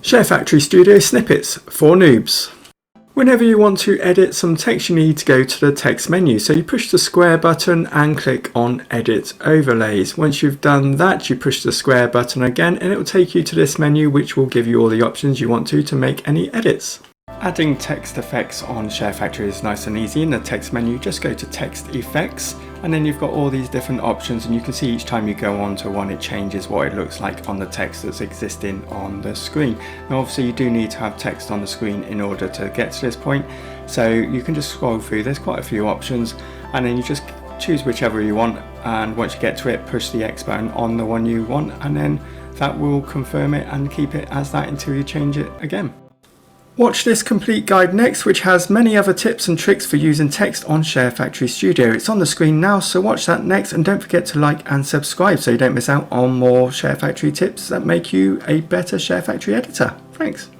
ShareFactory Studio Snippets for noobs. Whenever you want to edit some text, you need to go to the text menu. So you push the square button and click on Edit Overlays. Once you've done that, you push the square button again and it will take you to this menu, which will give you all the options you want to make any edits. Adding text effects on ShareFactory is nice and easy. In the text menu, just go to Text Effects, and then you've got all these different options, and you can see each time you go on to one, it changes what it looks like on the text that's existing on the screen. Now obviously you do need to have text on the screen in order to get to this point, so you can just scroll through. There's quite a few options, and then you just choose whichever you want, and once you get to it, push the X button on the one you want, and then that will confirm it and keep it as that until you change it again. Watch this complete guide next, which has many other tips and tricks for using text on ShareFactory Studio. It's on the screen now, so watch that next, and don't forget to like and subscribe so you don't miss out on more ShareFactory tips that make you a better ShareFactory editor. Thanks.